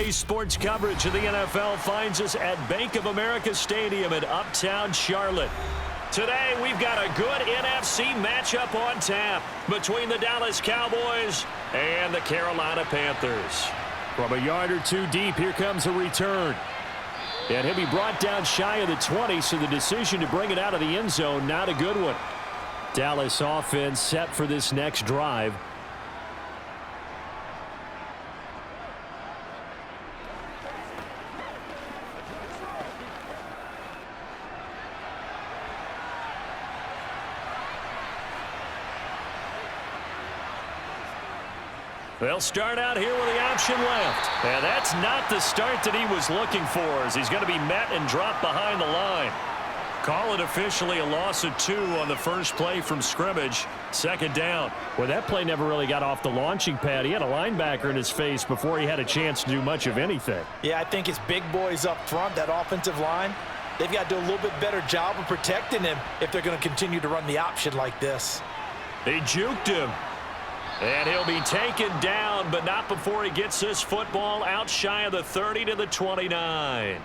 Today's sports coverage of the NFL finds us at Bank of America Stadium in Uptown Charlotte. Today, we've got a good NFC matchup on tap between the Dallas Cowboys and the Carolina Panthers. From a yard or two deep, here comes a return. And he'll be brought down shy of the 20, so the decision to bring it out of the end zone, not a good one. Dallas offense set for this next drive. They'll start out here with the option left. And that's not the start that he was looking for, as he's going to be met and dropped behind the line. Call it officially a loss of 2 on the first play from scrimmage. Second down. Well, that play never really got off the launching pad. He had a linebacker in his face before he had a chance to do much of anything. Yeah, I think it's big boys up front, that offensive line. They've got to do a little bit better job of protecting him if they're going to continue to run the option like this. They juked him. And he'll be taken down, but not before he gets this football out shy of the 30 to the 29.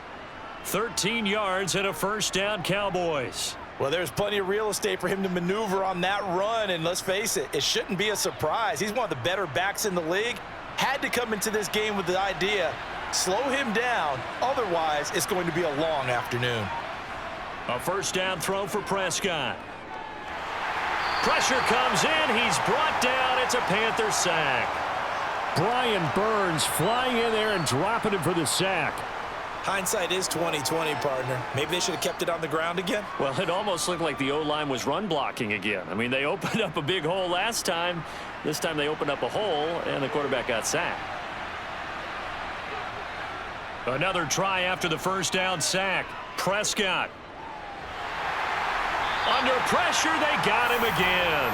13 yards and a first down, Cowboys. Well, there's plenty of real estate for him to maneuver on that run, and let's face it, it shouldn't be a surprise. He's one of the better backs in the league. Had to come into this game with the idea, slow him down, otherwise it's going to be a long afternoon. A first down throw for Prescott. Pressure comes in. He's brought down. It's a Panther sack. Brian Burns flying in there and dropping him for the sack. Hindsight is 20/20, partner. Maybe they should have kept it on the ground again. Well, it almost looked like the O-line was run blocking again. I mean, they opened up a big hole last time. This time they opened up a hole, and the quarterback got sacked. Another try after the first down sack. Prescott. Under pressure, they got him again.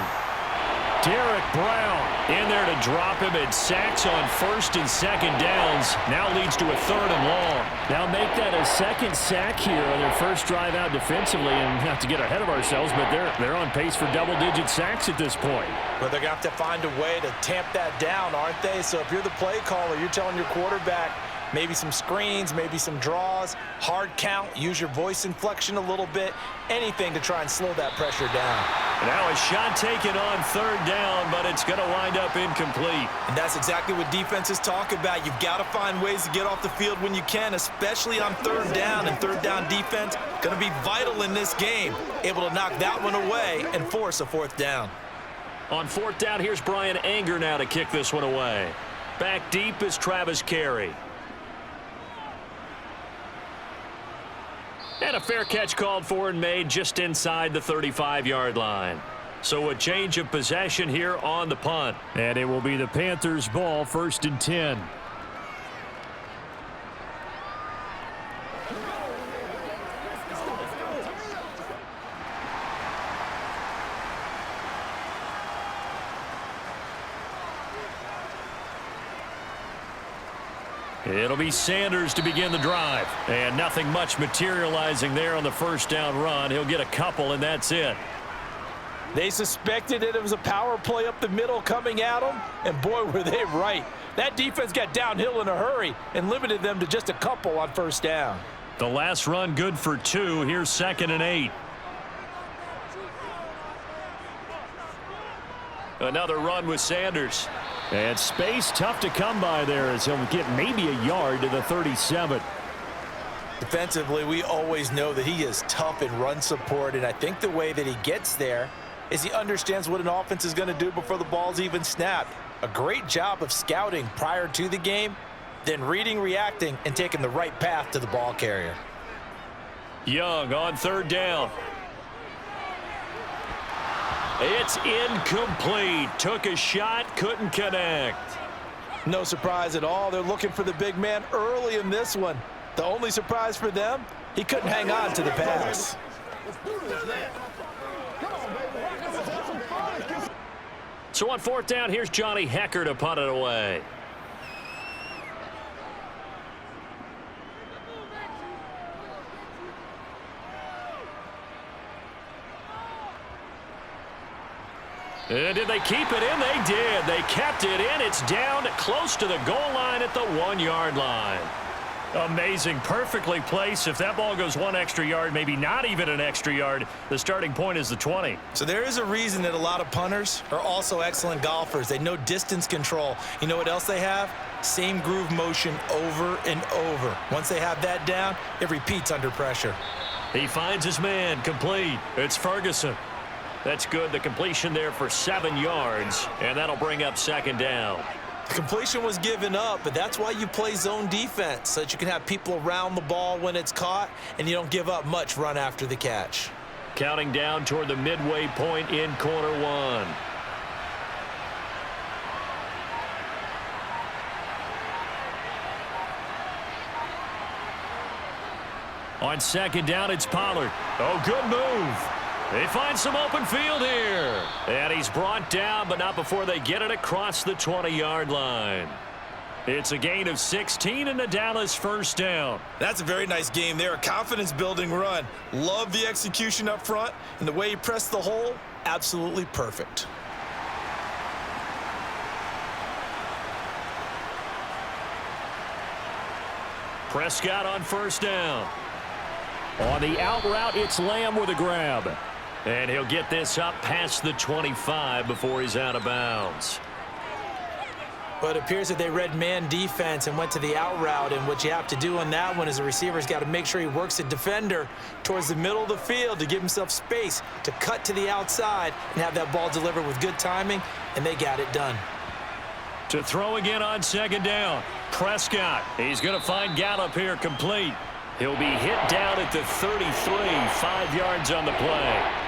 Derek Brown in there to drop him, and sacks on first and second downs. Now leads to a third and long. Now make that a second sack here on their first drive out defensively, and not to get ahead of ourselves, but they're on pace for double-digit sacks at this point. Well, they're going to have to find a way to tamp that down, aren't they? So if you're the play caller, you're telling your quarterback, maybe some screens, maybe some draws, hard count, use your voice inflection a little bit, anything to try and slow that pressure down. Now a shot taken on third down, but it's going to wind up incomplete. And that's exactly what defenses talk about. You've got to find ways to get off the field when you can, especially on third down. And third down defense going to be vital in this game, able to knock that one away and force a fourth down. On fourth down, here's Brian Anger now to kick this one away. Back deep is Travis Carey. And a fair catch called for and made just inside the 35-yard line. So a change of possession here on the punt. And it will be the Panthers' ball, 1st and 10. It'll be Sanders to begin the drive. And nothing much materializing there on the first down run. He'll get a couple, and that's it. They suspected that it was a power play up the middle coming at them, and boy, were they right. That defense got downhill in a hurry and limited them to just a couple on first down. The last run good for 2. Here's 2nd and 8. Another run with Sanders. And space tough to come by there, as he'll get maybe a yard to the 37. Defensively, we always know that he is tough in run support, and I think the way that he gets there is he understands what an offense is going to do before the ball's even snapped. A great job of scouting prior to the game, then reading, reacting, and taking the right path to the ball carrier. Young on third down. It's incomplete. Took a shot, couldn't connect. No surprise at all. They're looking for the big man early in this one. The only surprise for them, he couldn't hang on to the pass. So on fourth down, here's Johnny Hecker to punt it away. Did they keep it in? They did. They kept it in. It's down close to the goal line. line at the 1-yard line. Amazing. Perfectly placed. If that ball goes 1 extra yard, maybe not even an extra yard, the starting point is the 20. So there is a reason that a lot of punters are also excellent golfers. They know distance control. You know what else they have? Same groove motion over and over. Once they have that down, it repeats under pressure. He finds his man. Complete. It's Ferguson. That's good. The completion there for 7 yards, and that'll bring up 2nd down. The completion was given up, but that's why you play zone defense, so that you can have people around the ball when it's caught, and you don't give up much run after the catch. Counting down toward the midway point in quarter 1. On 2nd down, it's Pollard. Oh, good move. They find some open field here. And he's brought down, but not before they get it across the 20-yard line. It's a gain of 16 and a Dallas 1st down. That's a very nice game there. A confidence-building run. Love the execution up front, and the way he pressed the hole, absolutely perfect. Prescott on 1st down. On the out route, it's Lamb with a grab. And he'll get this up past the 25 before he's out of bounds. But it appears that they read man defense and went to the out route, and what you have to do on that one is the receiver's got to make sure he works the defender towards the middle of the field to give himself space to cut to the outside and have that ball delivered with good timing, and they got it done. To throw again on 2nd down. Prescott. He's going to find Gallup here complete. He'll be hit down at the 33, 5 yards on the play.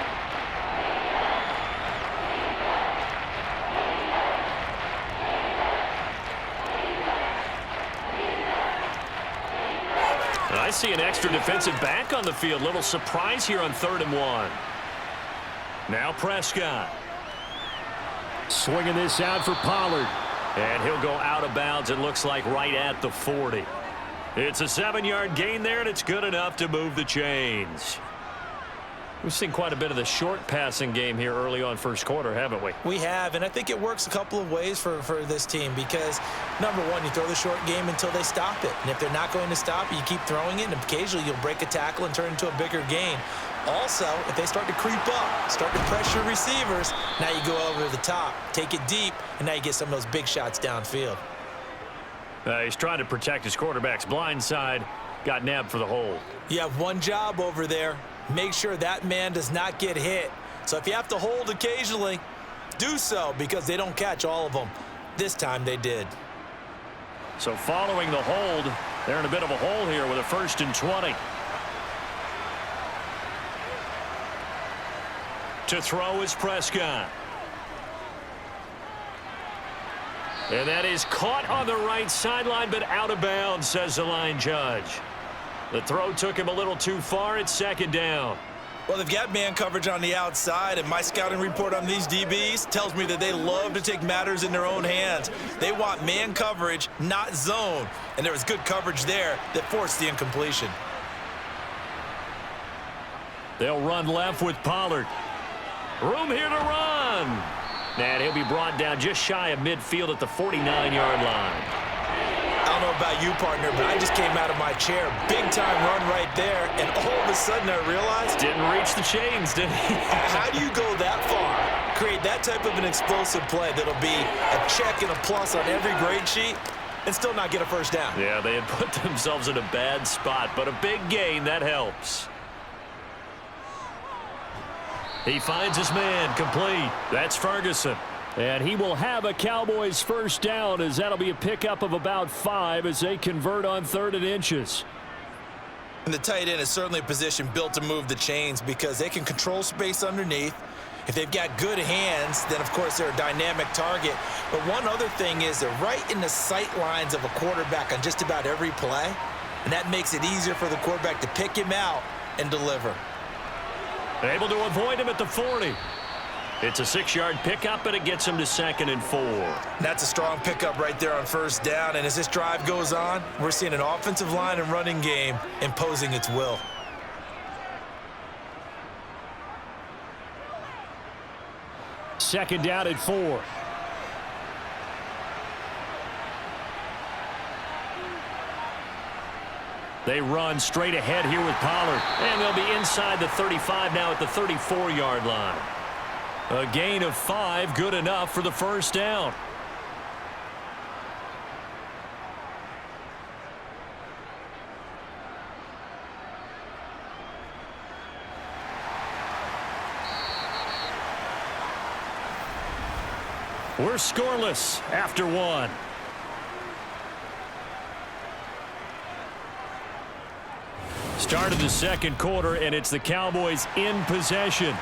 I see an extra defensive back on the field. Little surprise here on 3rd and 1. Now Prescott. Swinging this out for Pollard. And he'll go out of bounds, it looks like, right at the 40. It's a 7-yard gain there, and it's good enough to move the chains. We've seen quite a bit of the short passing game here early on 1st quarter, haven't we? We have, and I think it works a couple of ways for this team because, number one, you throw the short game until they stop it. And if they're not going to stop it, you keep throwing it, and occasionally you'll break a tackle and turn it into a bigger gain. Also, if they start to creep up, start to pressure receivers, now you go over the top, take it deep, and now you get some of those big shots downfield. He's trying to protect his quarterback's blind side. Got nabbed for the hold. You have one job over there. Make sure that man does not get hit. So if you have to hold occasionally, do so because they don't catch all of them. This time they did. So following the hold, they're in a bit of a hole here with a 1st and 20. To throw is Prescott. And that is caught on the right sideline, but out of bounds, says the line judge. The throw took him a little too far. It's 2nd down. Well, they've got man coverage on the outside, and my scouting report on these DBs tells me that they love to take matters in their own hands. They want man coverage, not zone. And there was good coverage there that forced the incompletion. They'll run left with Pollard. Room here to run. And he'll be brought down just shy of midfield at the 49-yard line. I don't know about you, partner, but I just came out of my chair. Big-time run right there, and all of a sudden I realized... Didn't reach the chains, did he? How do you go that far? Create that type of an explosive play that'll be a check and a plus on every grade sheet and still not get a 1st down. Yeah, they had put themselves in a bad spot, but a big gain, that helps. He finds his man complete. That's Ferguson. And he will have a Cowboys 1st down as that'll be a pickup of about 5 as they convert on 3rd and inches. And the tight end is certainly a position built to move the chains because they can control space underneath. If they've got good hands, then of course they're a dynamic target. But one other thing is they're right in the sight lines of a quarterback on just about every play. And that makes it easier for the quarterback to pick him out and deliver. Able to avoid him at the 40. It's a 6-yard pickup, and it gets him to 2nd and 4. That's a strong pickup right there on 1st down. And as this drive goes on, we're seeing an offensive line and running game imposing its will. Second down at 4. They run straight ahead here with Pollard. And they'll be inside the 35 now at the 34-yard line. A gain of 5, good enough for the first down. We're scoreless after 1. Start of the second quarter, and it's the Cowboys in possession.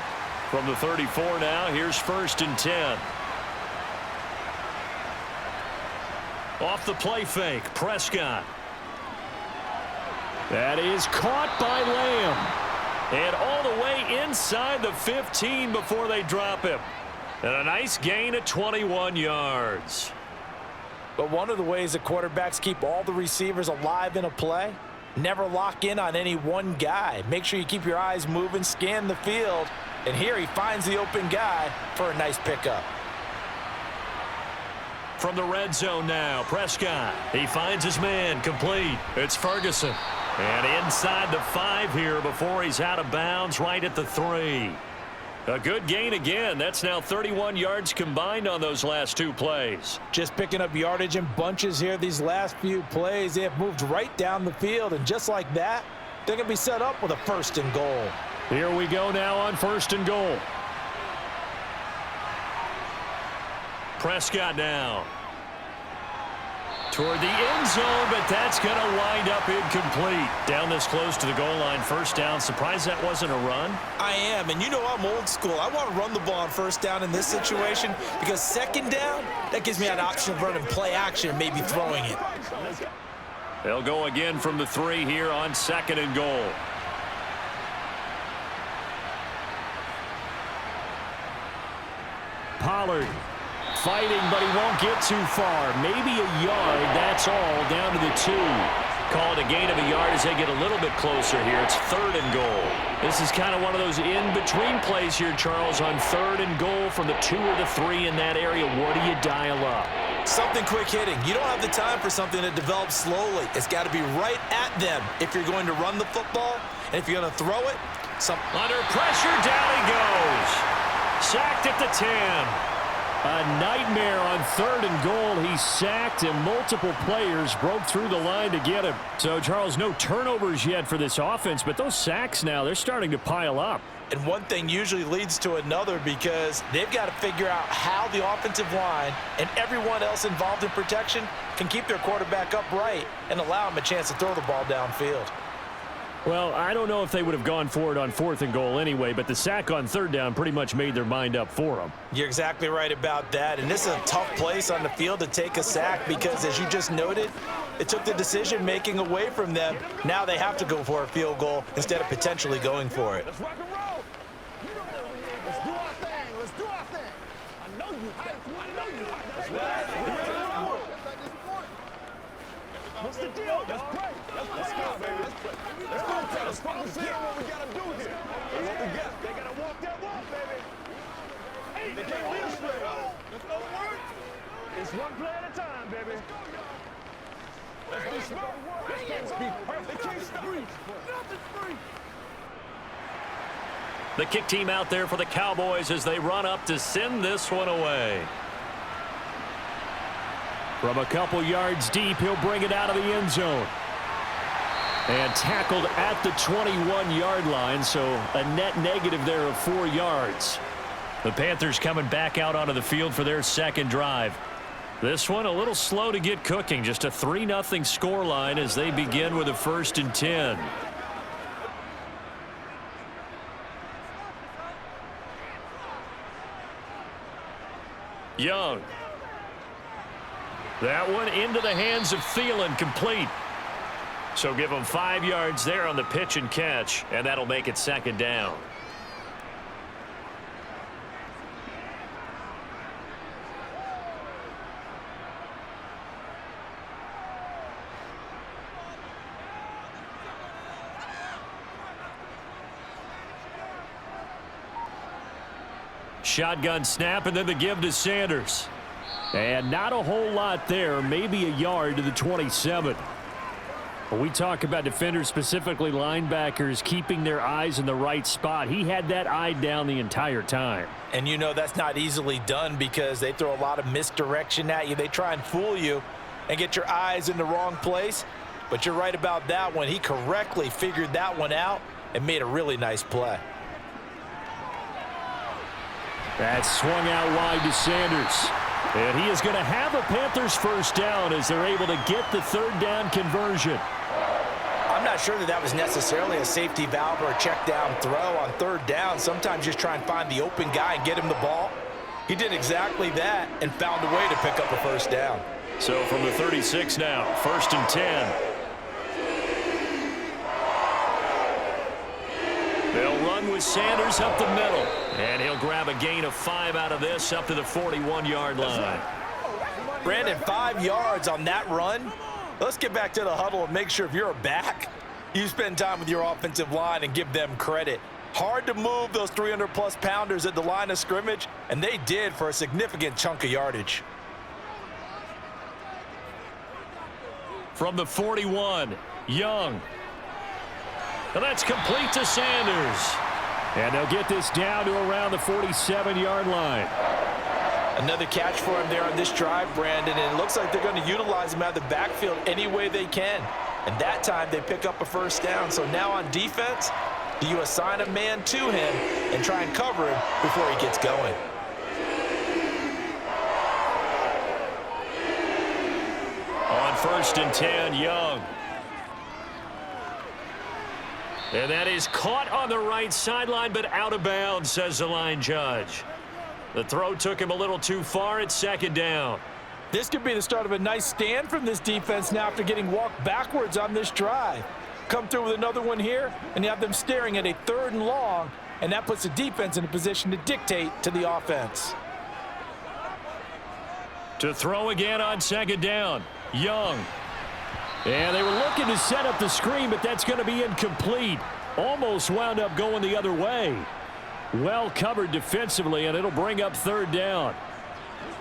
From the 34 now, here's 1st and 10. Off the play fake, Prescott. That is caught by Lamb. And all the way inside the 15 before they drop him. And a nice gain of 21 yards. But one of the ways that quarterbacks keep all the receivers alive in a play, never lock in on any one guy. Make sure you keep your eyes moving, scan the field. And here he finds the open guy for a nice pickup. From the red zone now, Prescott. He finds his man, complete. It's Ferguson. And inside the 5 here before he's out of bounds, right at the 3. A good gain again. That's now 31 yards combined on those last 2 plays. Just picking up yardage in bunches here these last few plays. They have moved right down the field, and just like that, they're going to be set up with a 1st and goal. Here we go now on 1st and goal. Prescott now. Toward the end zone, but that's going to wind up incomplete. Down this close to the goal line, 1st down. Surprised that wasn't a run? I am, and you know I'm old school. I want to run the ball on 1st down in this situation because 2nd down, that gives me an option of running play action and maybe throwing it. They'll go again from the 3 here on 2nd and goal. Pollard fighting, but he won't get too far. Maybe a yard, that's all, down to the 2. Call it a gain of a yard as they get a little bit closer here. It's 3rd and goal. This is kind of one of those in-between plays here, Charles, on 3rd and goal from the 2 or the 3 in that area. What do you dial up? Something quick hitting. You don't have the time for something that develops slowly. It's got to be right at them if you're going to run the football, and if you're going to throw it. Under pressure, down he goes. Sacked at the 10. A nightmare on 3rd and goal. He sacked, and multiple players broke through the line to get him. So, Charles, no turnovers yet for this offense, but those sacks now, they're starting to pile up. And one thing usually leads to another because they've got to figure out how the offensive line and everyone else involved in protection can keep their quarterback upright and allow him a chance to throw the ball downfield. Well, I don't know if they would have gone for it on 4th and goal anyway, but the sack on 3rd down pretty much made their mind up for them. You're exactly right about that, and this is a tough place on the field to take a sack because, as you just noted, it took the decision-making away from them. Now they have to go for a field goal instead of potentially going for it. Let's rock and roll. Let's do our thing. Let's do our thing. I know you hype. I know you hype. What's the deal? Let's play. Let's go, baby. Let's play. Let's go. Let's focus in on what we gotta do here. That's what we got. They gotta walk that walk, baby. Hey, they can't live straight. Let's go to work. It's one play at a time, baby. Let's be smart. Let's be perfect. They can't stop. Nothing's free. The kick team out there for the Cowboys as they run up to send this one away. From a couple yards deep, he'll bring it out of the end zone. And tackled at the 21-yard line, so a net negative there of 4 yards. The Panthers coming back out onto the field for their 2nd drive. This one a little slow to get cooking, just a 3-0 scoreline as they begin with a 1st and 10. Young. That one into the hands of Thielen, complete. So give him 5 yards there on the pitch and catch, and that'll make it 2nd down. Shotgun snap, and then the give to Sanders. And not a whole lot there, maybe a yard to the 27. When we talk about defenders, specifically linebackers, keeping their eyes in the right spot, he had that eye down the entire time. And you know that's not easily done because they throw a lot of misdirection at you. They try and fool you and get your eyes in the wrong place. But you're right about that one. He correctly figured that one out and made a really nice play. That swung out wide to Sanders. And he is going to have a Panthers first down as they're able to get the third down conversion. I'm not sure that was necessarily a safety valve or a check down throw on third down. Sometimes just try and find the open guy and get him the ball. He did exactly that and found a way to pick up a first down. So from the 36 now, 1st and 10. They'll run with Sanders up the middle. And he'll grab a gain of 5 out of this up to the 41-yard line. Brandon, 5 yards on that run. Let's get back to the huddle and make sure if you're a back, you spend time with your offensive line and give them credit. Hard to move those 300-plus pounders at the line of scrimmage, and they did for a significant chunk of yardage. From the 41, Young. And that's complete to Sanders. And they'll get this down to around the 47-yard line. Another catch for him there on this drive, Brandon, and it looks like they're going to utilize him out of the backfield any way they can. And that time they pick up a first down. So now on defense, do you assign a man to him and try and cover him before he gets going? On 1st and 10, Young. And that is caught on the right sideline, but out of bounds, says the line judge. The throw took him a little too far at 2nd down. This could be the start of a nice stand from this defense now after getting walked backwards on this drive. Come through with another one here, and you have them staring at a 3rd and long, and that puts the defense in a position to dictate to the offense. To throw again on 2nd down, Young. And they were looking to set up the screen, but that's going to be incomplete. Almost wound up going the other way. Well covered defensively, and it'll bring up 3rd down.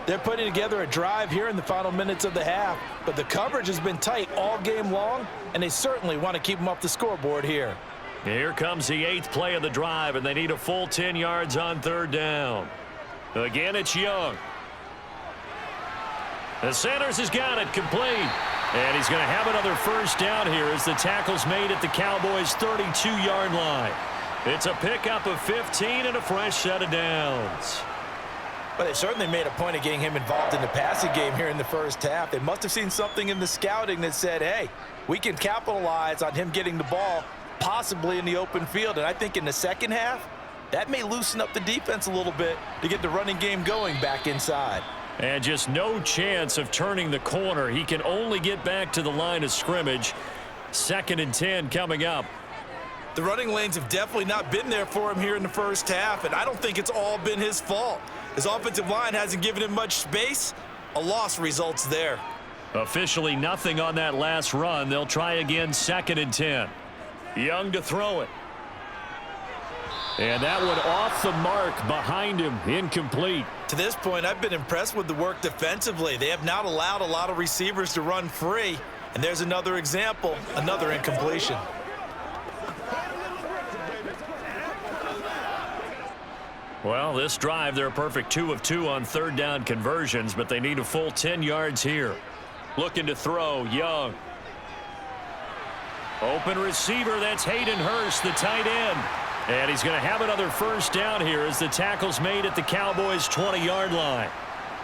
They're putting together a drive here in the final minutes of the half, but the coverage has been tight all game long, and they certainly want to keep them off the scoreboard here. Here comes the 8th play of the drive, and they need a full 10 yards on 3rd down. Again, it's Young. And Sanders has got it complete. And he's going to have another first down here as the tackle's made at the Cowboys' 32-yard line. It's a pickup of 15 and a fresh set of downs. But they certainly made a point of getting him involved in the passing game here in the first half. They must have seen something in the scouting that said, hey, we can capitalize on him getting the ball possibly in the open field. And I think in the second half, that may loosen up the defense a little bit to get the running game going back inside. And just no chance of turning the corner. He can only get back to the line of scrimmage. 2nd and 10 coming up. The running lanes have definitely not been there for him here in the first half, and I don't think it's all been his fault. His offensive line hasn't given him much space. A loss results there. Officially nothing on that last run. They'll try again 2nd and 10. Young to throw it. And that one off the mark behind him, incomplete. To this point, I've been impressed with the work defensively. They have not allowed a lot of receivers to run free. And there's another example, another incompletion. Well, this drive, they're a perfect 2 of 2 on 3rd down conversions, but they need a full 10 yards here. Looking to throw, Young. Open receiver, that's Hayden Hurst, the tight end. And he's going to have another first down here as the tackle's made at the Cowboys' 20-yard line.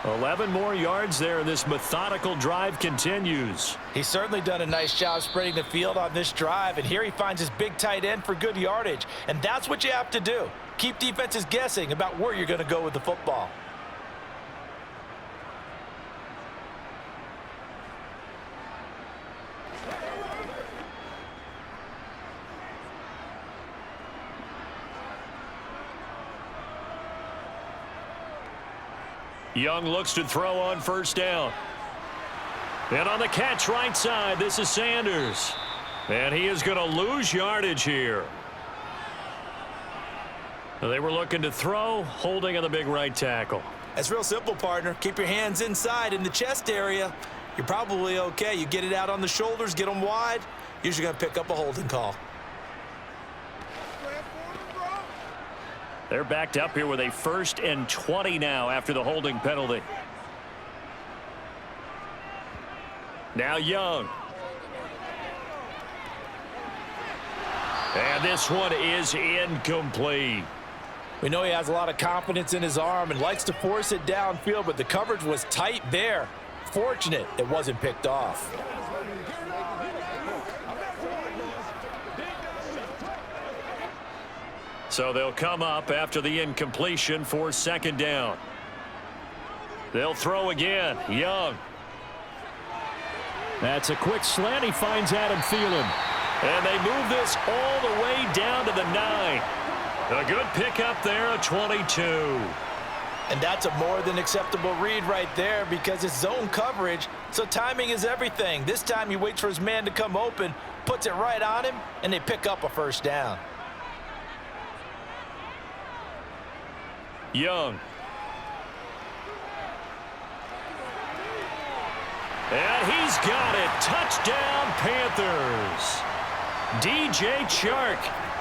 11 more yards there, and this methodical drive continues. He's certainly done a nice job spreading the field on this drive, and here he finds his big tight end for good yardage. And that's what you have to do. Keep defenses guessing about where you're going to go with the football. Young looks to throw on first down. And on the catch right side, this is Sanders. And he is going to lose yardage here. They were looking to throw, holding on the big right tackle. That's real simple, partner. Keep your hands inside in the chest area, you're probably okay. You get it out on the shoulders, get them wide, usually going to pick up a holding call. They're backed up here with a 1st and 20 now after the holding penalty. Now Young. And this one is incomplete. We know he has a lot of confidence in his arm and likes to force it downfield, but the coverage was tight there. Fortunate it wasn't picked off. So they'll come up after the incompletion for 2nd down. They'll throw again. Young. That's a quick slant. He finds Adam Thielen. And they move this all the way down to the 9. A good pickup there, a 22. And that's a more than acceptable read right there because it's zone coverage, so timing is everything. This time he waits for his man to come open, puts it right on him, and they pick up a 1st down. Young. And he's got it. Touchdown, Panthers. DJ Chark,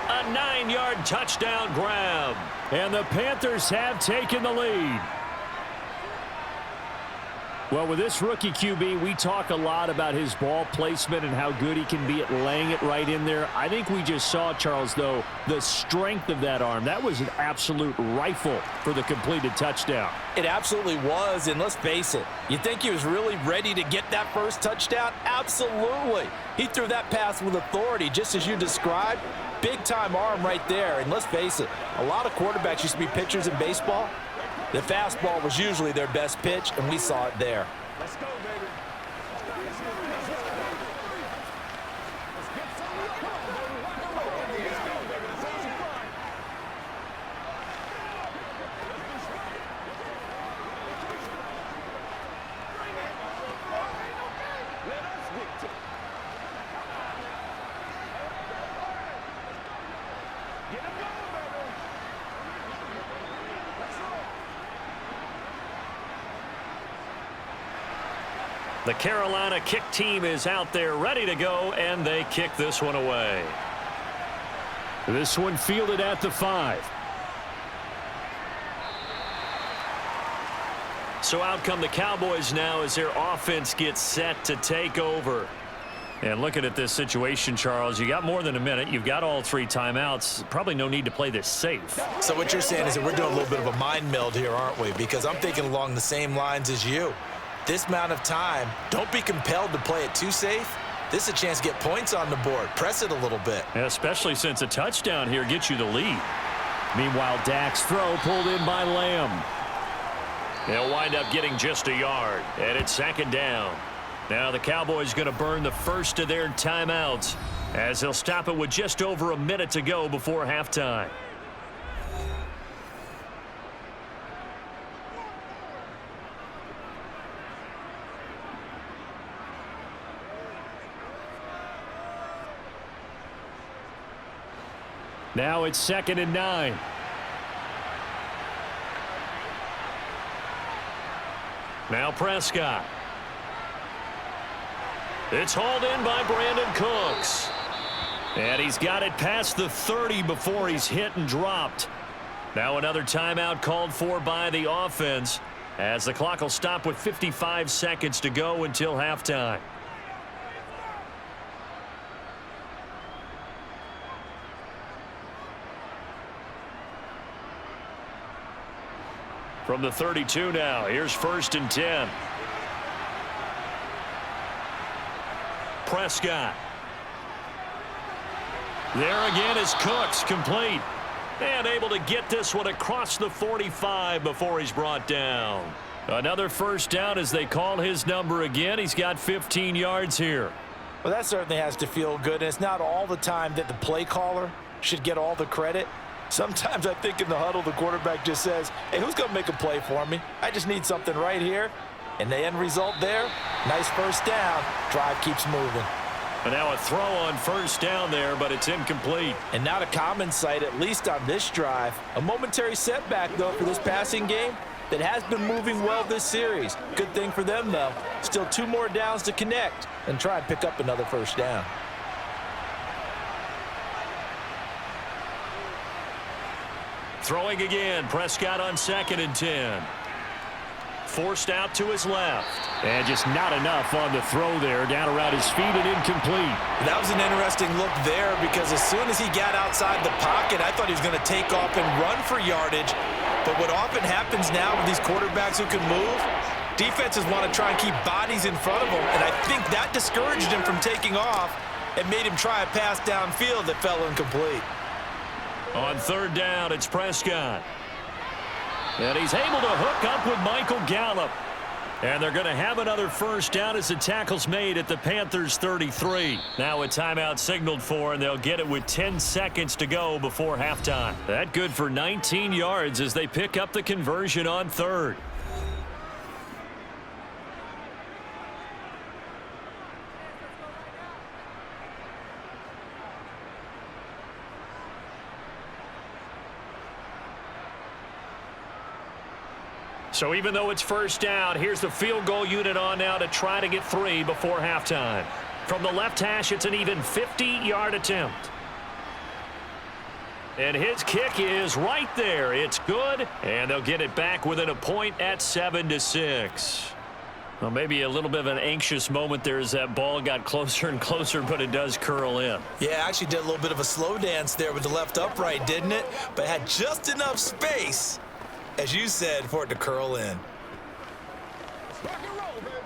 a 9-yard touchdown grab. And the Panthers have taken the lead. Well, with this rookie QB, we talk a lot about his ball placement and how good he can be at laying it right in there. I think we just saw, Charles, though, the strength of that arm. That was an absolute rifle for the completed touchdown. It absolutely was, and let's face it, you think he was really ready to get that first touchdown? Absolutely. He threw that pass with authority, just as you described. Big-time arm right there, and let's face it, a lot of quarterbacks used to be pitchers in baseball. The fastball was usually their best pitch, and we saw it there. Let's go, baby. The Carolina kick team is out there ready to go, and they kick this one away. This one fielded at the 5. So out come the Cowboys now as their offense gets set to take over. And looking at this situation, Charles, you got more than a minute. You've got all 3 timeouts. Probably no need to play this safe. So what you're saying is that we're doing a little bit of a mind meld here, aren't we? Because I'm thinking along the same lines as you. This amount of time, don't be compelled to play it too safe. This is a chance to get points on the board. Press it a little bit. Especially since a touchdown here gets you the lead. Meanwhile, Dak's throw pulled in by Lamb. They'll wind up getting just a yard, and it's 2nd down. Now the Cowboys going to burn the first of their timeouts as they'll stop it with just over a minute to go before halftime. Now it's 2nd and 9. Now Prescott. It's hauled in by Brandon Cooks. And he's got it past the 30 before he's hit and dropped. Now another timeout called for by the offense as the clock will stop with 55 seconds to go until halftime. From the 32 now, here's 1st and 10. Prescott. There again is Cooks, complete. And able to get this one across the 45 before he's brought down. Another 1st down as they call his number again. He's got 15 yards here. Well, that certainly has to feel good. And it's not all the time that the play caller should get all the credit. Sometimes I think in the huddle, the quarterback just says, hey, who's going to make a play for me? I just need something right here. And the end result there, nice 1st down. Drive keeps moving. And now a throw on 1st down there, but it's incomplete. And not a common sight, at least on this drive. A momentary setback, though, for this passing game. that has been moving well this series. Good thing for them, though. Still 2 more downs to connect and try and pick up another first down. Throwing again, Prescott on 2nd and 10. Forced out to his left. And just not enough on the throw there. Down around his feet and incomplete. That was an interesting look there because as soon as he got outside the pocket, I thought he was going to take off and run for yardage. But what often happens now with these quarterbacks who can move, defenses want to try and keep bodies in front of them. And I think that discouraged him from taking off and made him try a pass downfield that fell incomplete. On 3rd down, it's Prescott. And he's able to hook up with Michael Gallup. And they're going to have another first down as the tackle's made at the Panthers' 33. Now a timeout signaled for, and they'll get it with 10 seconds to go before halftime. That good for 19 yards as they pick up the conversion on 3rd. So even though it's first down, here's the field goal unit on now to try to get 3 before halftime. From the left hash, it's an even 50-yard attempt. And his kick is right there. It's good, and they'll get it back within a point at 7-6. Well, maybe a little bit of an anxious moment there as that ball got closer and closer, but it does curl in. Yeah, actually did a little bit of a slow dance there with the left upright, didn't it? But had just enough space, as you said, for it to curl in. Rock and roll, baby.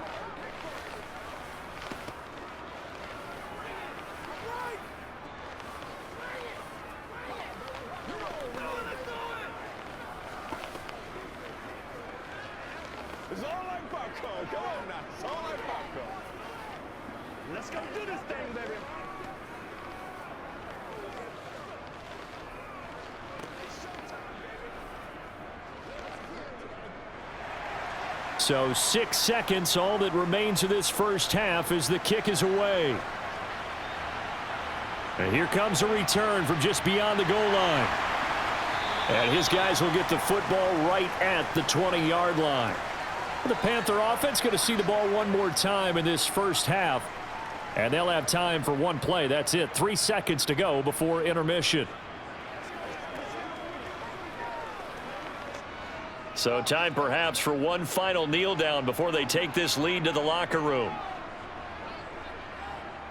It's all like popcorn. Come on now. It's all like popcorn. Let's go do this thing, baby. So 6 seconds, all that remains of this first half as the kick is away. And here comes a return from just beyond the goal line. And his guys will get the football right at the 20-yard line. The Panther offense going to see the ball one more time in this first half. And they'll have time for one play. That's it. 3 seconds to go before intermission. So time perhaps for one final kneel down before they take this lead to the locker room.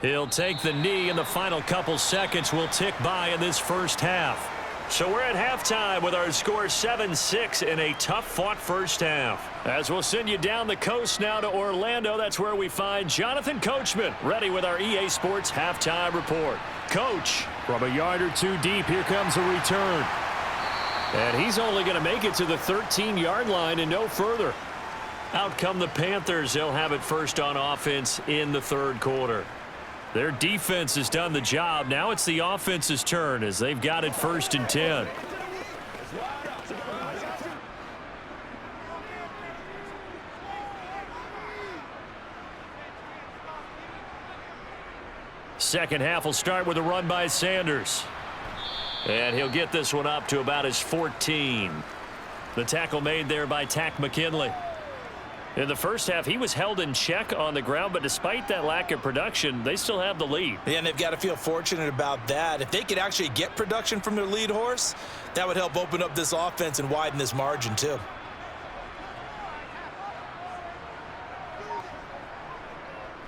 He'll take the knee, and the final couple seconds will tick by in this first half. So we're at halftime with our score 7-6 in a tough-fought first half. As we'll send you down the coast now to Orlando, that's where we find Jonathan Coachman ready with our EA Sports halftime report. Coach, from a yard or two deep, here comes a return. And he's only going to make it to the 13-yard line and no further. Out come the Panthers. They'll have it first on offense in the 3rd quarter. Their defense has done the job. Now it's the offense's turn as they've got it 1st and 10. Second half will start with a run by Sanders. And he'll get this one up to about his 14. The tackle made there by Tack McKinley. In the first half, he was held in check on the ground, but despite that lack of production, they still have the lead. Yeah, and they've got to feel fortunate about that. If they could actually get production from their lead horse, that would help open up this offense and widen this margin too.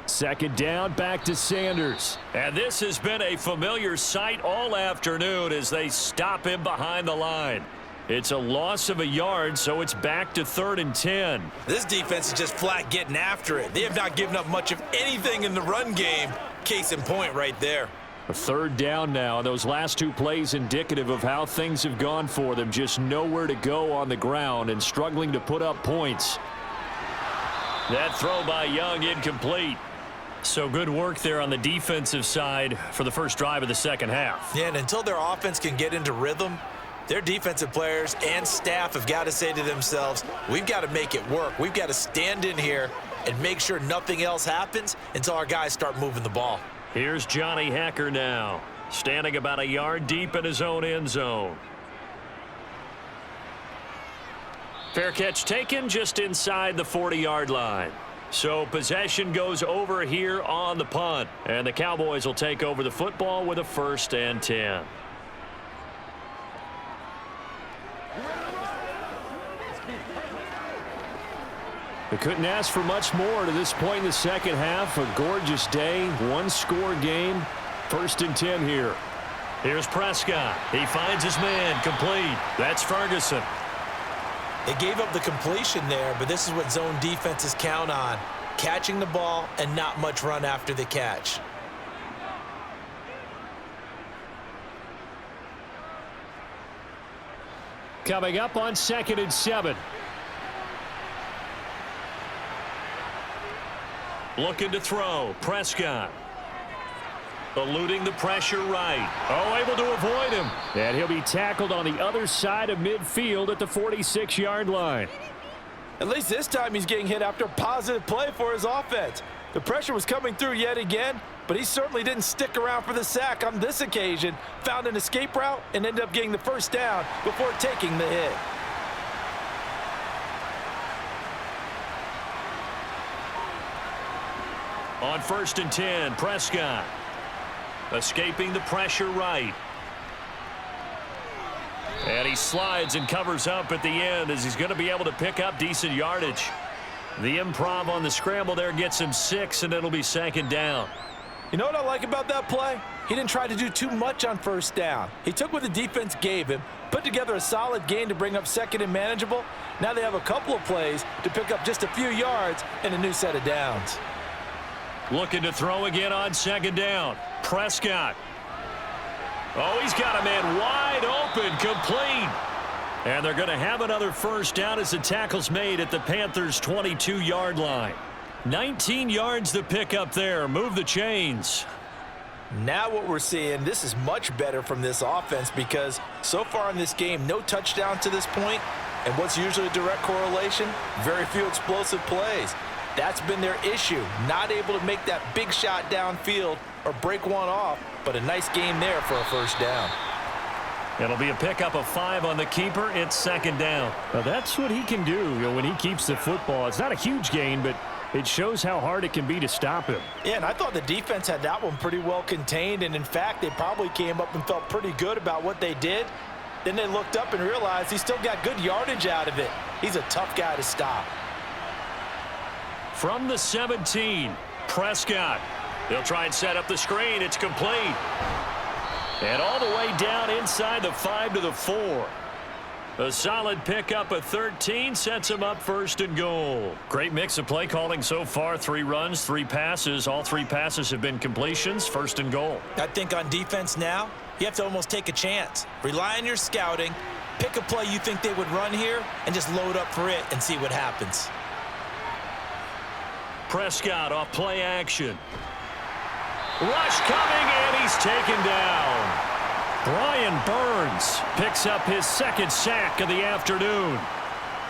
Second down, back to Sanders. And this has been a familiar sight all afternoon as they stop him behind the line. It's a loss of a yard, so it's back to 3rd and 10. This defense is just flat getting after it. They have not given up much of anything in the run game. Case in point right there. A 3rd down now. Those last 2 plays indicative of how things have gone for them. Just nowhere to go on the ground and struggling to put up points. That throw by Young incomplete. So good work there on the defensive side for the first drive of the second half. Yeah, and until their offense can get into rhythm, their defensive players and staff have got to say to themselves, we've got to make it work. We've got to stand in here and make sure nothing else happens until our guys start moving the ball. Here's Johnny Hacker now, standing about a yard deep in his own end zone. Fair catch taken just inside the 40-yard line. So possession goes over here on the punt. And the Cowboys will take over the football with a 1st and 10. They couldn't ask for much more to this point in the second half. A gorgeous day, one-score game. 1st and 10 here. Here's Prescott. He finds his man, complete. That's Ferguson. They gave up the completion there, but this is what zone defenses count on. Catching the ball and not much run after the catch. Coming up on 2nd and 7. Looking to throw. Prescott. Eluding the pressure right. Oh, able to avoid him. And he'll be tackled on the other side of midfield at the 46-yard line. At least this time he's getting hit after a positive play for his offense. The pressure was coming through yet again, but he certainly didn't stick around for the sack on this occasion. Found an escape route and ended up getting the 1st down before taking the hit. On 1st and 10, Prescott. Escaping the pressure right. And he slides and covers up at the end as he's going to be able to pick up decent yardage. The improv on the scramble there gets him 6, and it'll be 2nd down. You know what I like about that play? He didn't try to do too much on 1st down. He took what the defense gave him, put together a solid gain to bring up 2nd and manageable. Now they have a couple of plays to pick up just a few yards and a new set of downs. Looking to throw again on 2nd down. Prescott. Oh, he's got a man wide open, complete. And they're going to have another 1st down as the tackle's made at the Panthers' 22-yard line. 19 yards to pick up there. Move the chains. Now what we're seeing, this is much better from this offense because so far in this game, no touchdown to this point. And what's usually a direct correlation? Very few explosive plays. That's been their issue. Not able to make that big shot downfield or break one off, but a nice game there for a 1st down. It'll be a pickup of 5 on the keeper. It's 2nd down. Now that's what he can do, when he keeps the football. It's not a huge gain, but it shows how hard it can be to stop him. Yeah, and I thought the defense had that one pretty well contained, and in fact, they probably came up and felt pretty good about what they did. Then they looked up and realized he still got good yardage out of it. He's a tough guy to stop. From the 17, Prescott. They'll try and set up the screen. It's complete. And all the way down inside the 5 to the 4. A solid pickup of 13 sets him up 1st and goal. Great mix of play calling so far. 3 runs, 3 passes. All 3 passes have been completions. 1st and goal. I think on defense now, you have to almost take a chance. Rely on your scouting. Pick a play you think they would run here and just load up for it and see what happens. Prescott off play action. Rush coming, and he's taken down. Brian Burns picks up his 2nd sack of the afternoon.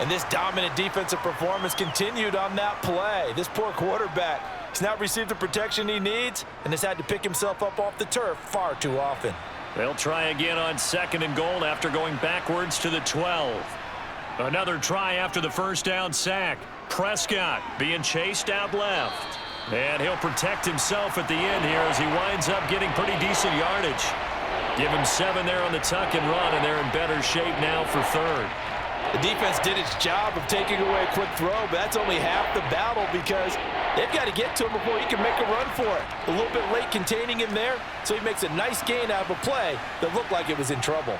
And this dominant defensive performance continued on that play. This poor quarterback has not received the protection he needs and has had to pick himself up off the turf far too often. They'll try again on 2nd and goal after going backwards to the 12. Another try after the 1st down sack. Prescott being chased out left. And he'll protect himself at the end here as he winds up getting pretty decent yardage. Give him 7 there on the tuck and run, and they're in better shape now for 3rd. The defense did its job of taking away a quick throw, but that's only half the battle because they've got to get to him before he can make a run for it. A little bit late containing him there, so he makes a nice gain out of a play that looked like it was in trouble.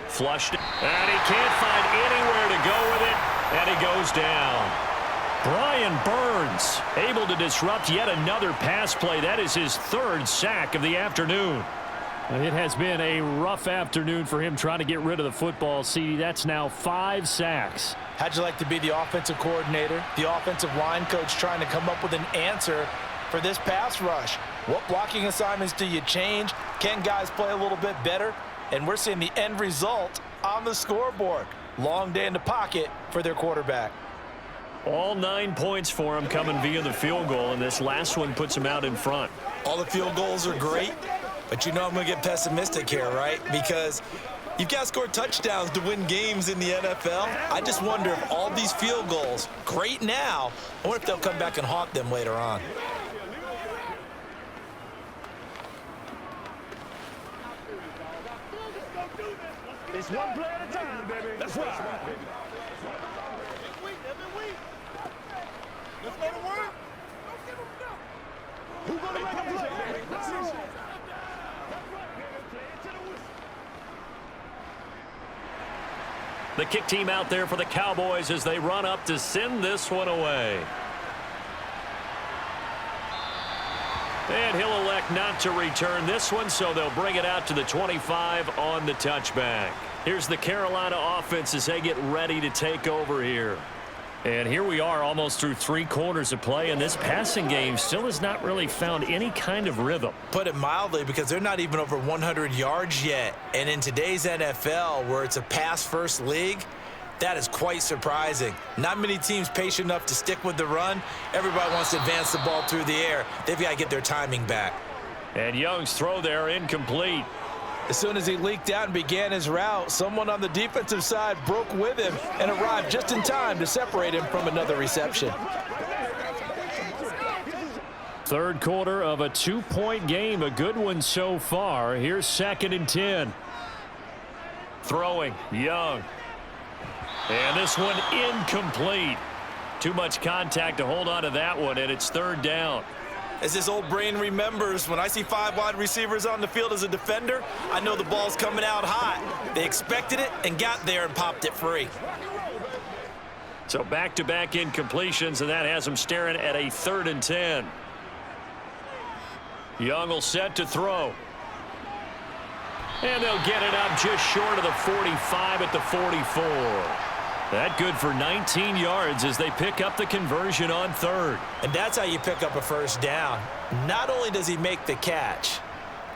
Flushed, and he can't find anywhere to go with it, and he goes down. Brian Burns able to disrupt yet another pass play. That is his 3rd sack of the afternoon. It has been a rough afternoon for him trying to get rid of the football. See, that's now 5 sacks. How'd you like to be the offensive coordinator, the offensive line coach trying to come up with an answer for this pass rush? What blocking assignments do you change? Can guys play a little bit better? And we're seeing the end result on the scoreboard. Long day in the pocket for their quarterback. All 9 points for him coming via the field goal, and this last one puts him out in front. All the field goals are great, But you know I'm going to get pessimistic here, right? Because you've got to score touchdowns to win games in the NFL. I just wonder if all these field goals, great now, or if they'll come back and haunt them later on. It's one play at a time, baby. That's right. Let's go to work. Who's going to make a play, baby? That's right. The kick team out there for the Cowboys as they run up to send this one away. And he'll elect not to return this one, so they'll bring it out to the 25 on the touchback. Here's the Carolina offense as they get ready to take over here. And here we are almost through 3 quarters of play, and this passing game still has not really found any kind of rhythm. Put it mildly, because they're not even over 100 yards yet. And in today's NFL, where it's a pass-first league, that is quite surprising. Not many teams patient enough to stick with the run. Everybody wants to advance the ball through the air. They've got to get their timing back. And Young's throw there incomplete. As soon as he leaked out and began his route, someone on the defensive side broke with him and arrived just in time to separate him from another reception. Third quarter of a 2-point game, a good one so far. Here's 2nd and 10. Throwing, Young. And this one incomplete. Too much contact to hold on to that one, and it's 3rd down. As his old brain remembers, when I see 5 wide receivers on the field as a defender, I know the ball's coming out hot. They expected it and got there and popped it free. So back-to-back incompletions, and that has them staring at a 3rd and 10. Young will set to throw. And they'll get it up just short of the 45 at the 44. That good for 19 yards as they pick up the conversion on 3rd. And that's how you pick up a first down. Not only does he make the catch,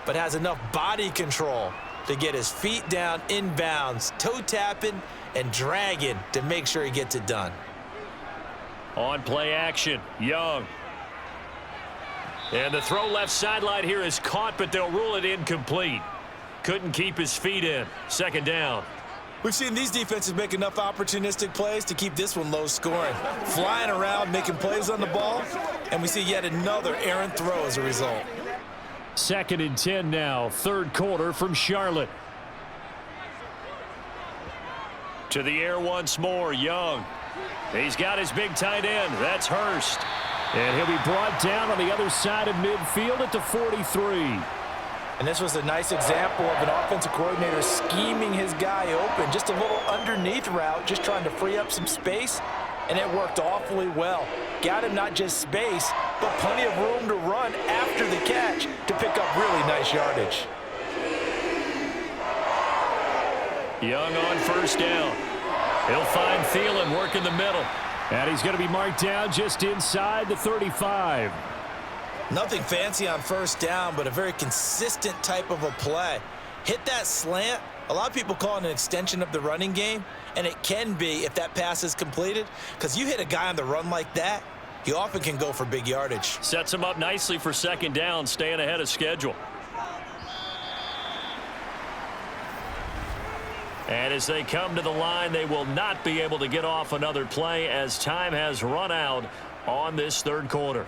but has enough body control to get his feet down inbounds, toe tapping and dragging to make sure he gets it done. On play action, Young. And the throw left sideline here is caught, but they'll rule it incomplete. Couldn't keep his feet in. 2nd down. We've seen these defenses make enough opportunistic plays to keep this one low scoring. Flying around, making plays on the ball, and we see yet another errant throw as a result. 2nd and 10 now, 3rd quarter from Charlotte. To the air once more, Young. He's got his big tight end. That's Hurst. And he'll be brought down on the other side of midfield at the 43. And this was a nice example of an offensive coordinator scheming his guy open. Just a little underneath route, just trying to free up some space, and it worked awfully well. Got him not just space, but plenty of room to run after the catch to pick up really nice yardage. Young on 1st down. He'll find Thielen working the middle. And he's going to be marked down just inside the 35. Nothing fancy on 1st down, but a very consistent type of a play. Hit that slant. A lot of people call it an extension of the running game, and it can be if that pass is completed, because you hit a guy on the run like that, you often can go for big yardage. Sets him up nicely for 2nd down, staying ahead of schedule. And as they come to the line, they will not be able to get off another play as time has run out on this 3rd quarter.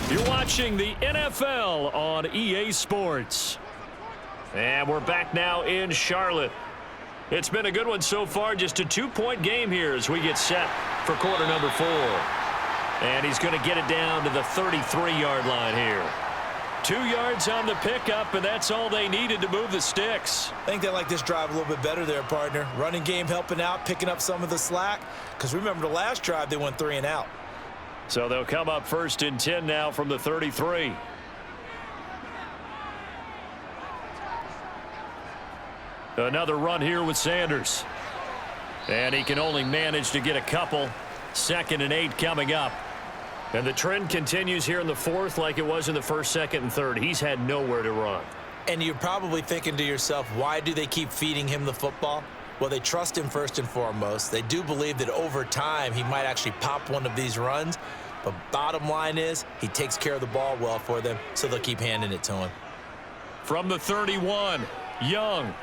You're watching the NFL on EA Sports. And we're back now in Charlotte. It's been a good one so far, just a 2-point game here as we get set for quarter number 4. And he's going to get it down to the 33-yard line here. 2 yards on the pickup, and that's all they needed to move the sticks. I think they like this drive a little bit better there, partner. Running game helping out, picking up some of the slack. Because remember the last drive, they went 3 and out. So they'll come up 1st and 10 now from the 33. Another run here with Sanders. And he can only manage to get a couple. 2nd and 8 coming up. And the trend continues here in the 4th like it was in the 1st, 2nd, and 3rd. He's had nowhere to run. And you're probably thinking to yourself, why do they keep feeding him the football? Well, they trust him first and foremost. They do believe that over time he might actually pop one of these runs. But bottom line is he takes care of the ball well for them, so they'll keep handing it to him. From the 31, Young.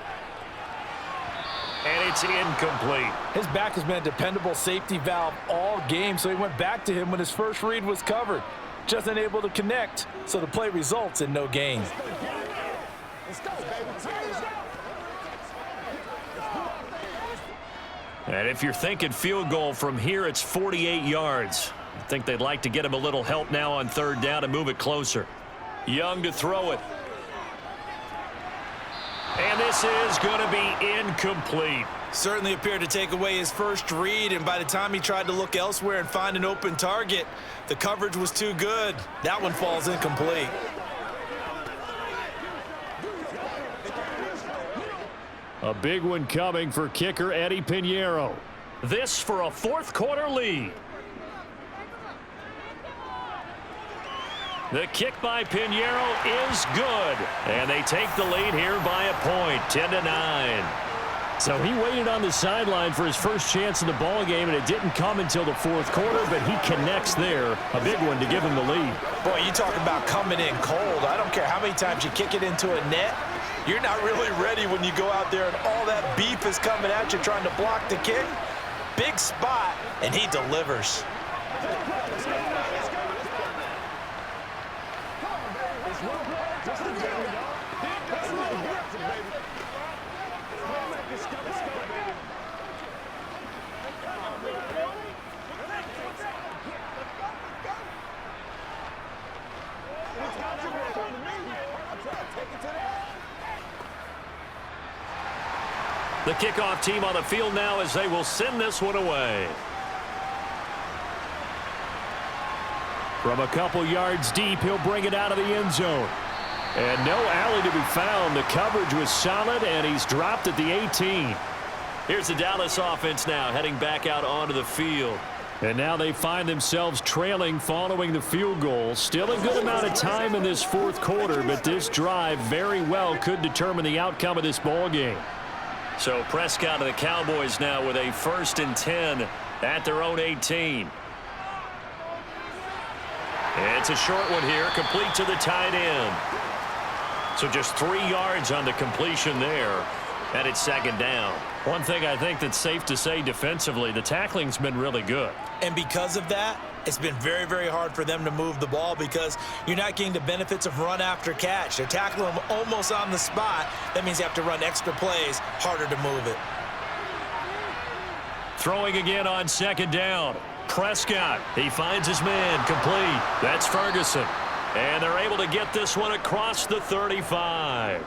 And it's incomplete. His back has been a dependable safety valve all game, so he went back to him when his first read was covered. Just unable to connect, so the play results in no gain. Let's go, baby. And if you're thinking field goal from here, it's 48 yards. I think they'd like to get him a little help now on third down and move it closer. Young to throw it. And this is going to be incomplete. Certainly appeared to take away his first read, and by the time he tried to look elsewhere and find an open target, the coverage was too good. That one falls incomplete. A big one coming for kicker Eddie Pinheiro. This for a fourth quarter lead. The kick by Pinheiro is good. And they take the lead here by a point, 10-9. So he waited on the sideline for his first chance in the ball game, and it didn't come until the fourth quarter, but he connects there. A big one to give him the lead. Boy, you talk about coming in cold. I don't care how many times you kick it into a net. You're not really ready when you go out there and all that beef is coming at you trying to block the kick. Big spot, and he delivers. The kickoff team on the field now as they will send this one away. From a couple yards deep, he'll bring it out of the end zone. And no alley to be found. The coverage was solid, and he's dropped at the 18. Here's the Dallas offense now heading back out onto the field. And now they find themselves trailing following the field goal. Still a good amount of time in this fourth quarter, but this drive very well could determine the outcome of this ball game. So Prescott and the Cowboys now with a 1st and 10 at their own 18. It's a short one here, complete to the tight end. So just 3 yards on the completion there, and it's 2nd down. One thing I think that's safe to say defensively, the tackling's been really good. And because of that, it's been very, very hard for them to move the ball because you're not getting the benefits of run after catch. They're tackling them almost on the spot. That means you have to run extra plays, harder to move it. Throwing again on 2nd down. Prescott, he finds his man, complete. That's Ferguson. And they're able to get this one across the 35.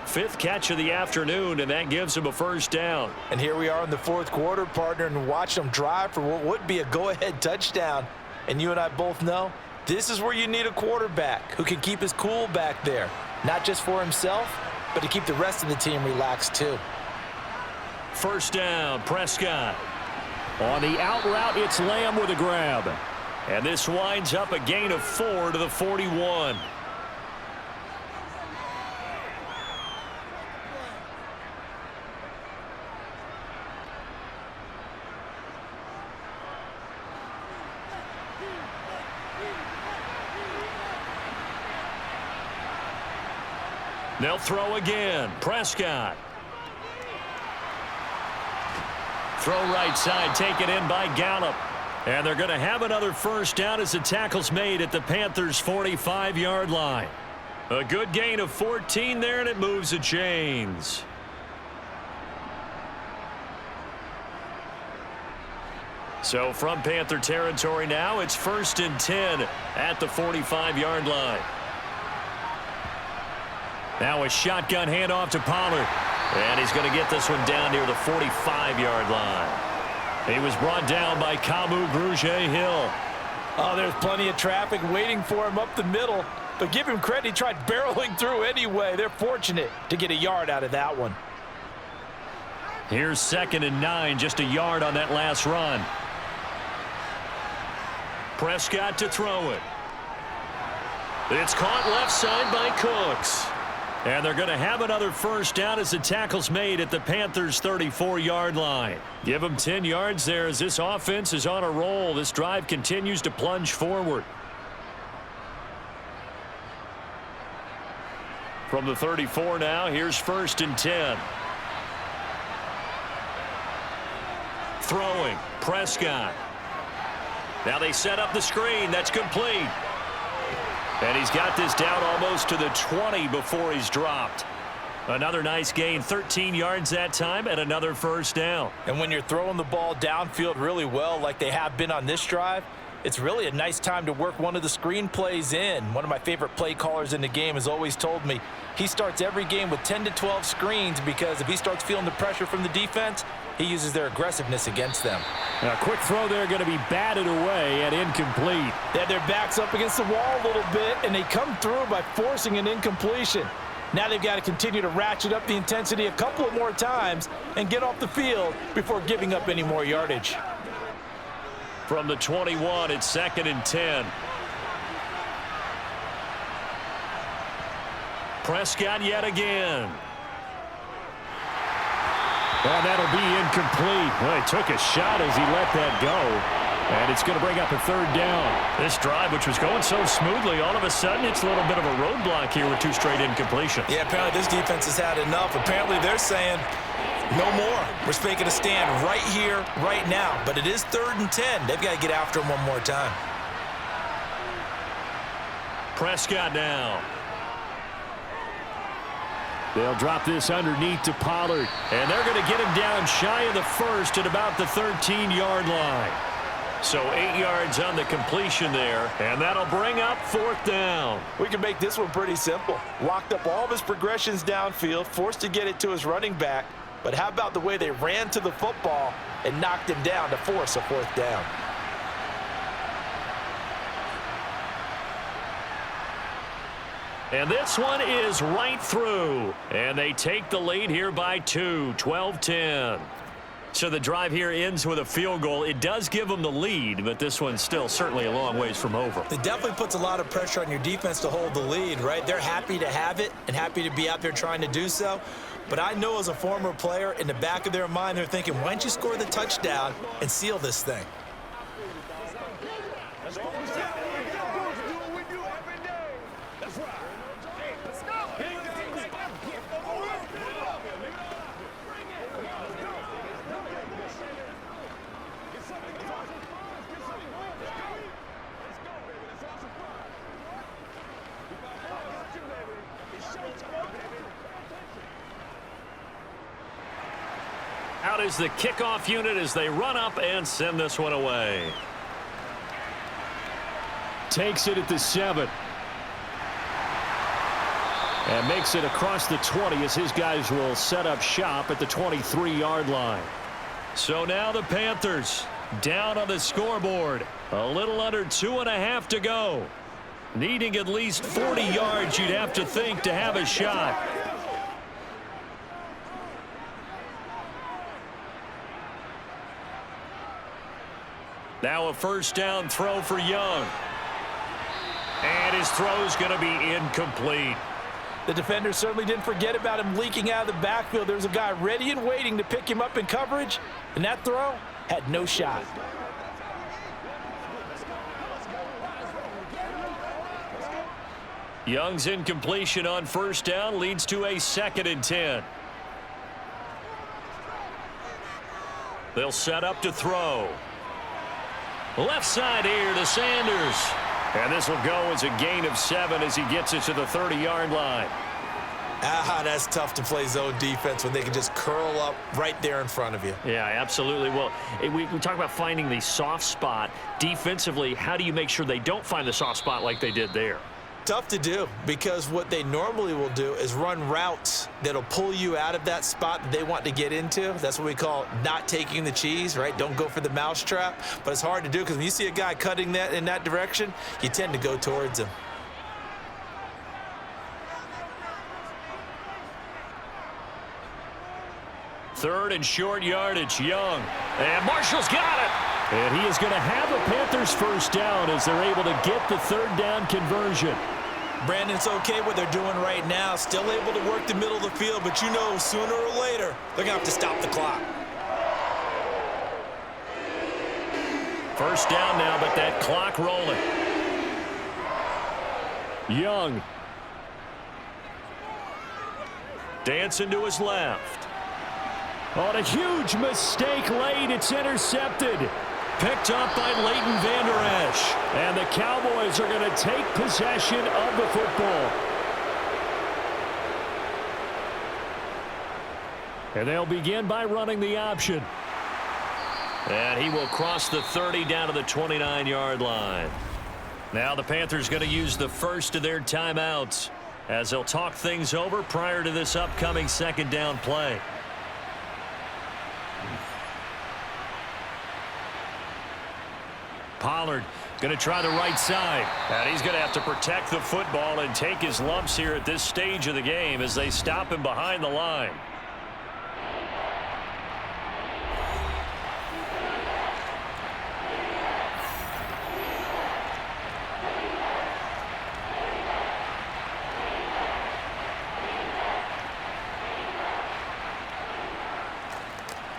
5th catch of the afternoon, and that gives him a 1st down. And here we are in the fourth quarter, partner, and watch them drive for what would be a go-ahead touchdown. And you and I both know this is where you need a quarterback who can keep his cool back there, not just for himself, but to keep the rest of the team relaxed too. 1st down, Prescott. On the out route, it's Lamb with a grab. And this winds up a gain of 4 to the 41. They'll throw again. Prescott. Throw right side, taken in by Gallup. And they're going to have another 1st down as the tackle's made at the Panthers' 45-yard line. A good gain of 14 there, and it moves the chains. So from Panther territory now, it's 1st and 10 at the 45-yard line. Now a shotgun handoff to Pollard. And he's going to get this one down near the 45-yard line. He was brought down by Kamu Grugier-Hill. Oh, there's plenty of traffic waiting for him up the middle. But give him credit, he tried barreling through anyway. They're fortunate to get a yard out of that one. Here's 2nd and 9, just a yard on that last run. Prescott to throw it. It's caught left side by Cooks. And they're going to have another 1st down as the tackle's made at the Panthers' 34-yard line. Give them 10 yards there as this offense is on a roll. This drive continues to plunge forward. From the 34 now, here's 1st and 10. Throwing, Prescott. Now they set up the screen. That's complete. And he's got this down almost to the 20 before he's dropped. Another nice gain, 13 yards that time, and another 1st down. And when you're throwing the ball downfield really well like they have been on this drive, it's really a nice time to work one of the screen plays in. One of my favorite play callers in the game has always told me he starts every game with 10 to 12 screens because if he starts feeling the pressure from the defense, he uses their aggressiveness against them. A quick throw there going to be batted away and incomplete. They had their backs up against the wall a little bit, and they come through by forcing an incompletion. Now they've got to continue to ratchet up the intensity a couple of more times and get off the field before giving up any more yardage. From the 21, it's 2nd and 10. Prescott yet again. Well, that'll be incomplete. Well, he took a shot as he let that go. And it's going to bring up a 3rd down. This drive, which was going so smoothly, all of a sudden it's a little bit of a roadblock here with 2 straight incompletions. Yeah, apparently this defense has had enough. Apparently they're saying, no more. We're making a stand right here, right now. But it is 3rd and 10. They've got to get after him one more time. Prescott now. They'll drop this underneath to Pollard. And they're going to get him down shy of the 1st at about the 13-yard line. So 8 yards on the completion there. And that'll bring up 4th down. We can make this one pretty simple. Locked up all of his progressions downfield, forced to get it to his running back. But how about the way they ran to the football and knocked him down to force a 4th down? And this one is right through. And they take the lead here by 2, 12-10. So the drive here ends with a field goal. It does give them the lead, but this one's still certainly a long ways from over. It definitely puts a lot of pressure on your defense to hold the lead, right? They're happy to have it and happy to be out there trying to do so. But I know as a former player, in the back of their mind, they're thinking, why don't you score the touchdown and seal this thing? Out is the kickoff unit as they run up and send this one away. Takes it at the 7. And makes it across the 20 as his guys will set up shop at the 23-yard line. So now the Panthers down on the scoreboard. A little under 2.5 to go. Needing at least 40 yards, you'd have to think, to have a shot. Now a 1st down throw for Young. And his throw's going to be incomplete. The defender certainly didn't forget about him leaking out of the backfield. There's a guy ready and waiting to pick him up in coverage, and that throw had no shot. Young's incompletion on 1st down leads to a 2nd and 10. They'll set up to throw. Left side here to Sanders. And this will go as a gain of 7 as he gets it to the 30-yard line. That's tough to play zone defense when they can just curl up right there in front of you. Yeah, absolutely. Well, we talk about finding the soft spot. Defensively, how do you make sure they don't find the soft spot like they did there? Tough to do because what they normally will do is run routes that'll pull you out of that spot that they want to get into. That's what we call not taking the cheese, right? Don't go for the mousetrap. But it's hard to do because when you see a guy cutting that in that direction, you tend to go towards him. Third and short yardage, Young. And Marshall's got it. And he is going to have a Panthers 1st down as they're able to get the 3rd down conversion. Brandon, it's okay what they're doing right now. Still able to work the middle of the field, but you know sooner or later they're going to have to stop the clock. 1st down now, but that clock rolling. Young. Dancing to his left. On a huge mistake late, it's intercepted. Picked up by Leighton Vander Esch. And the Cowboys are going to take possession of the football. And they'll begin by running the option. And he will cross the 30 down to the 29-yard line. Now the Panthers going to use the first of their timeouts as they'll talk things over prior to this upcoming second down play. Pollard going to try the right side. And he's going to have to protect the football and take his lumps here at this stage of the game as they stop him behind the line.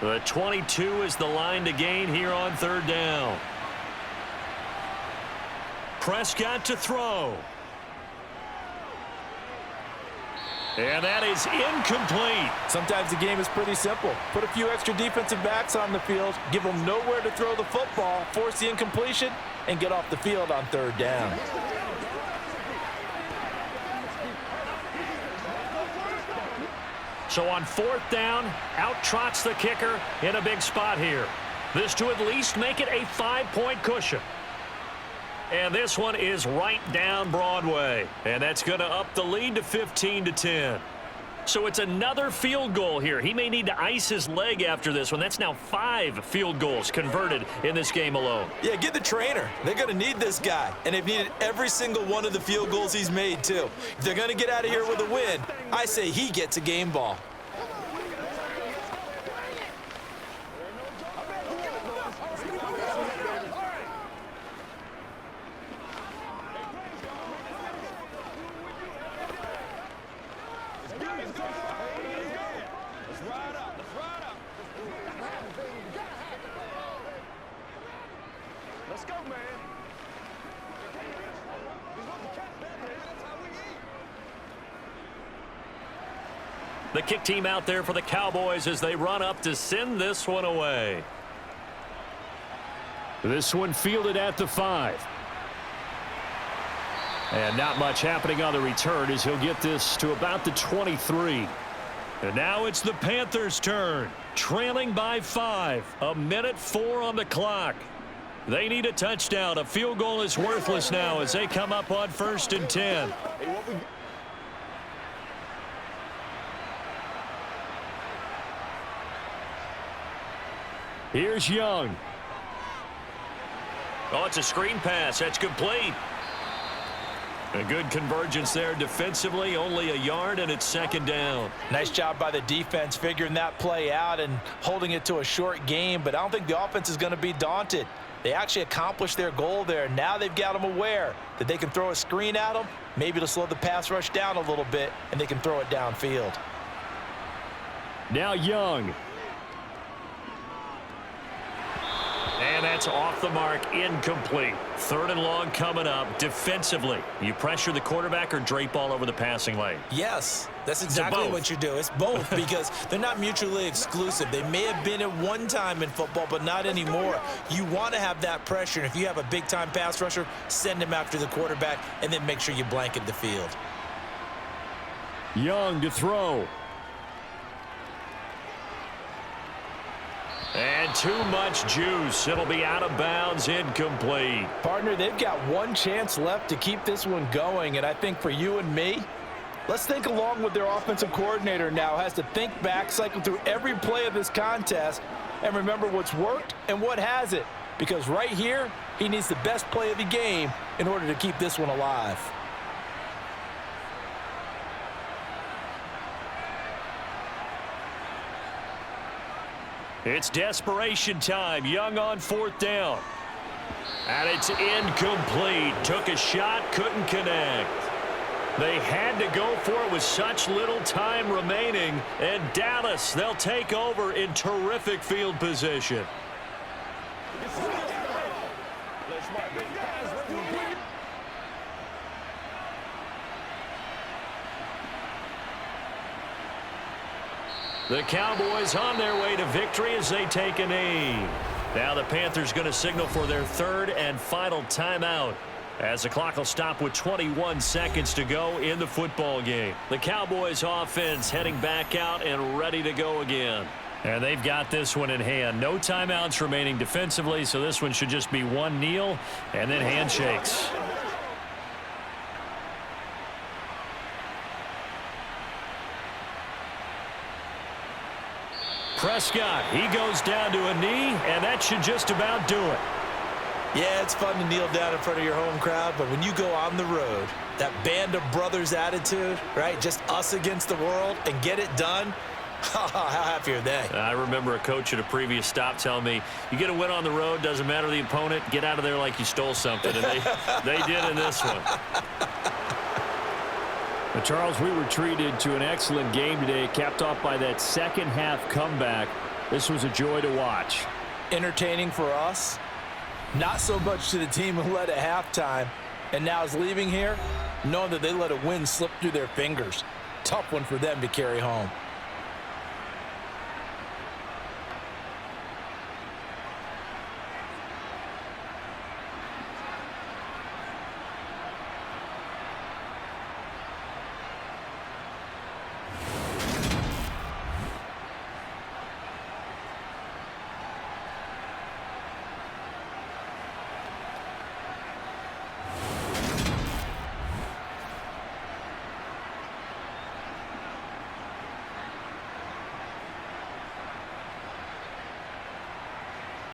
The 22 is the line to gain here on third down. Prescott to throw. And that is incomplete. Sometimes the game is pretty simple. Put a few extra defensive backs on the field, give them nowhere to throw the football, force the incompletion, and get off the field on third down. So on fourth down, out trots the kicker in a big spot here. This to at least make it a 5-point cushion. And this one is right down Broadway. And that's going to up the lead to 15-10. So it's another field goal here. He may need to ice his leg after this one. That's now 5 field goals converted in this game alone. Yeah, get the trainer. They're going to need this guy. And they've needed every single one of the field goals he's made, too. If they're going to get out of here with a win, I say he gets a game ball. Let's go, man. The kick team out there for the Cowboys as they run up to send this one away. This one fielded at the 5. And not much happening on the return as he'll get this to about the 23. And now it's the Panthers' turn, trailing by 5. 1:04 on the clock. They need a touchdown. A field goal is worthless now as they come up on 1st and 10. Here's Young. Oh, it's a screen pass. That's complete. A good convergence there defensively. Only a yard, and it's second down. Nice job by the defense figuring that play out and holding it to a short game, but I don't think the offense is going to be daunted. They actually accomplished their goal there. Now they've got them aware that they can throw a screen at them, maybe to slow the pass rush down a little bit, and they can throw it downfield. Now Young. And that's off the mark, incomplete. 3rd and long coming up. Defensively, you pressure the quarterback or drape all over the passing lane? Yes, that's exactly both? what you do. It's both because they're not mutually exclusive. They may have been at one time in football, but not anymore. You want to have that pressure, and if you have a big-time pass rusher, send him after the quarterback, and then make sure you blanket the field. Young to throw. And too much juice. It'll be out of bounds, incomplete. Partner, they've got one chance left to keep this one going, and I think for you and me, let's think along with their offensive coordinator now. Has to think back, cycle through every play of this contest, and remember what's worked and what hasn't. Because right here, he needs the best play of the game in order to keep this one alive. It's desperation time. Young on 4th down. And it's incomplete. Took a shot, couldn't connect. They had to go for it with such little time remaining. And Dallas, they'll take over in terrific field position. The Cowboys on their way to victory as they take a knee. Now the Panthers going to signal for their third and final timeout, as the clock will stop with 21 seconds to go in the football game. The Cowboys offense heading back out and ready to go again. And they've got this one in hand. No timeouts remaining defensively, so this one should just be one kneel and then handshakes. Prescott, he goes down to a knee, and that should just about do it. Yeah, it's fun to kneel down in front of your home crowd, but when you go on the road, that band of brothers attitude, right, just us against the world, and get it done, how happy are they? I remember a coach at a previous stop telling me, you get a win on the road, doesn't matter the opponent, get out of there like you stole something, and they did in this one. But Charles, we were treated to an excellent game today, capped off by that second half comeback. This was a joy to watch. Entertaining for us, not so much to the team who led at halftime and now is leaving here knowing that they let a win slip through their fingers. Tough one for them to carry home.